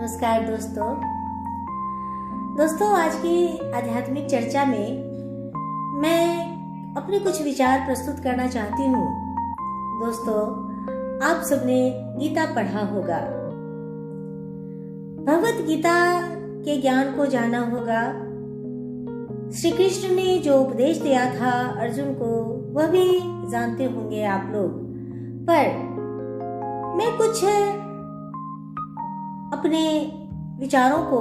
नमस्कार दोस्तों, आज की आध्यात्मिक चर्चा में मैं अपने कुछ विचार प्रस्तुत करना चाहती हूँ। दोस्तों, आप सबने गीता पढ़ा होगा, भगवत गीता के ज्ञान को जाना होगा। श्री कृष्ण ने जो उपदेश दिया था अर्जुन को, वह भी जानते होंगे आप लोग। पर मैं कुछ अपने विचारों को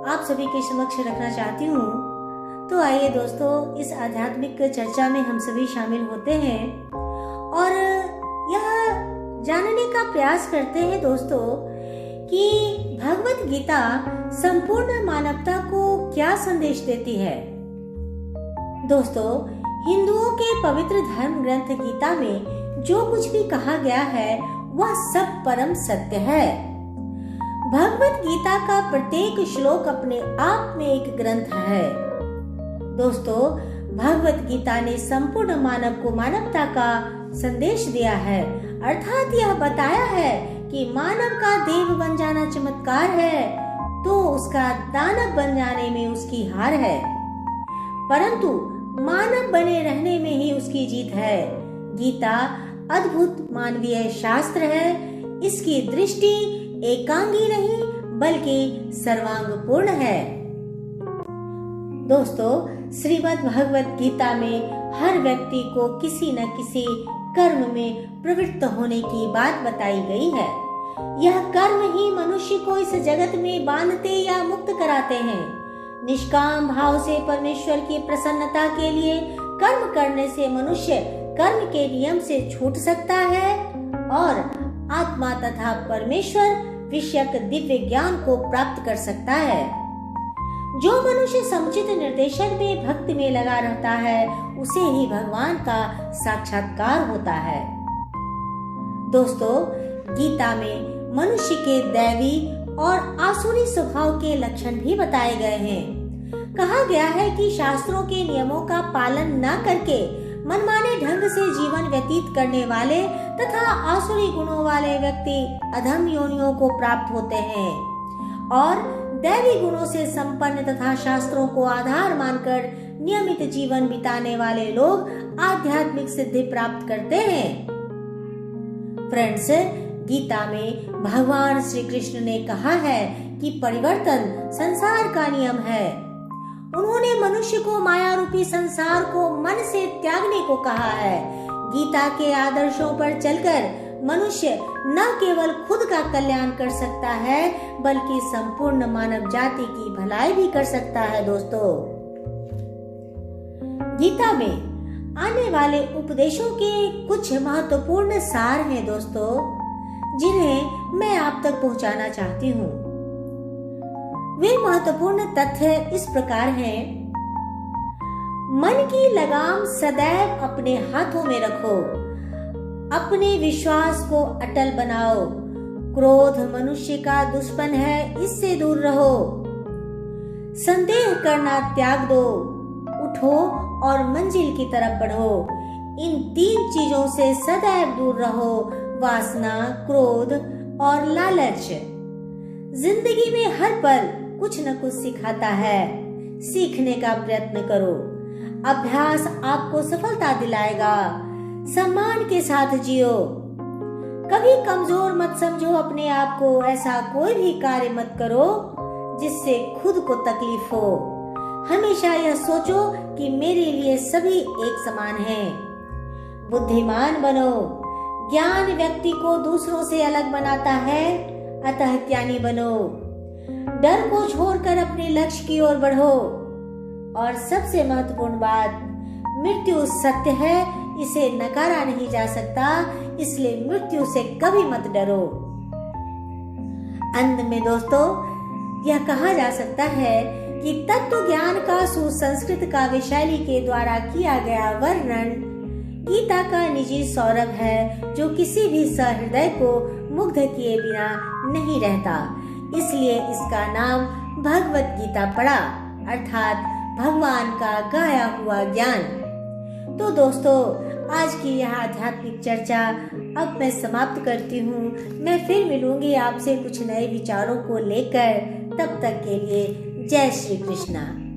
आप सभी के समक्ष रखना चाहती हूँ। तो आइए दोस्तों, इस आध्यात्मिक चर्चा में हम सभी शामिल होते हैं और यह जानने का प्रयास करते हैं दोस्तों कि भगवत गीता संपूर्ण मानवता को क्या संदेश देती है। दोस्तों, हिंदुओं के पवित्र धर्म ग्रंथ गीता में जो कुछ भी कहा गया है वह सब परम सत्य है। भगवत गीता का प्रत्येक श्लोक अपने आप में एक ग्रंथ है। दोस्तों, भगवत गीता ने संपूर्ण मानव को मानवता का संदेश दिया है, अर्थात यह बताया है कि मानव का देव बन जाना चमत्कार है तो उसका दानव बन जाने में उसकी हार है, परंतु मानव बने रहने में ही उसकी जीत है। गीता अद्भुत मानवीय शास्त्र है। इसकी दृष्टि एकांगी नहीं बल्कि सर्वांगपूर्ण है। दोस्तों, श्रीमद् भगवत गीता में हर व्यक्ति को किसी न किसी कर्म में प्रवृत्त होने की बात बताई गई है। यह कर्म ही मनुष्य को इस जगत में बांधते या मुक्त कराते हैं। निष्काम भाव से परमेश्वर की प्रसन्नता के लिए कर्म करने से मनुष्य कर्म के नियम से छूट सकता है और आत्मा तथा परमेश्वर विषयक दिव्य ज्ञान को प्राप्त कर सकता है। जो मनुष्य समुचित निर्देशन में भक्ति में लगा रहता है उसे ही भगवान का साक्षात्कार होता है। दोस्तों, गीता में मनुष्य के दैवी और आसुरी स्वभाव के लक्षण भी बताए गए हैं। कहा गया है कि शास्त्रों के नियमों का पालन न करके मनमाने ढंग से जीवन व्यतीत करने वाले तथा आसुरी गुणों वाले व्यक्ति अधम योनियों को प्राप्त होते हैं और दैवी गुणों से संपन्न तथा शास्त्रों को आधार मानकर नियमित जीवन बिताने वाले लोग आध्यात्मिक सिद्धि प्राप्त करते हैं। फ्रेंड्स, गीता में भगवान श्री कृष्ण ने कहा है कि परिवर्तन संसार का नियम है। उन्होंने मनुष्य को माया रूपी संसार को मन से त्यागने को कहा है। गीता के आदर्शों पर चलकर मनुष्य न केवल खुद का कल्याण कर सकता है बल्कि संपूर्ण मानव जाति की भलाई भी कर सकता है। दोस्तों, गीता में आने वाले उपदेशों के कुछ महत्वपूर्ण सार हैं दोस्तों, जिन्हें मैं आप तक पहुंचाना चाहती हूँ। वे महत्वपूर्ण तथ्य इस प्रकार हैं। मन की लगाम सदैव अपने हाथों में रखो। अपने विश्वास को अटल बनाओ। क्रोध मनुष्य का दुश्मन है, इससे दूर रहो। संदेह करना त्याग दो। उठो और मंजिल की तरफ बढ़ो। इन 3 चीजों से सदैव दूर रहो, वासना, क्रोध और लालच। जिंदगी में हर पल कुछ न कुछ सिखाता है। सीखने का प्रयत्न करो। अभ्यास आपको सफलता दिलाएगा। सम्मान के साथ जियो। कभी कमजोर मत समझो अपने आप को। ऐसा कोई भी कार्य मत करो जिससे खुद को तकलीफ हो। हमेशा यह सोचो कि मेरे लिए सभी एक समान हैं। बुद्धिमान बनो। ज्ञान व्यक्ति को दूसरों से अलग बनाता है, अतः ज्ञानी बनो। डर को छोड़कर अपने लक्ष्य की ओर बढ़ो। और सबसे महत्वपूर्ण बात, मृत्यु सत्य है, इसे नकारा नहीं जा सकता, इसलिए मृत्यु से कभी मत डरो। अंत में दोस्तों, यह कहा जा सकता है कि तत्व ज्ञान का सुसंस्कृत काव्य शैली के द्वारा किया गया वर्णन गीता का निजी सौरभ है, जो किसी भी सहृदय को मुग्ध किए बिना नहीं रहता। इसलिए इसका नाम भगवत गीता पड़ा, अर्थात भगवान का गाया हुआ ज्ञान। तो दोस्तों, आज की यह आध्यात्मिक चर्चा अब मैं समाप्त करती हूँ। मैं फिर मिलूंगी आपसे कुछ नए विचारों को लेकर। तब तक के लिए जय श्री कृष्णा।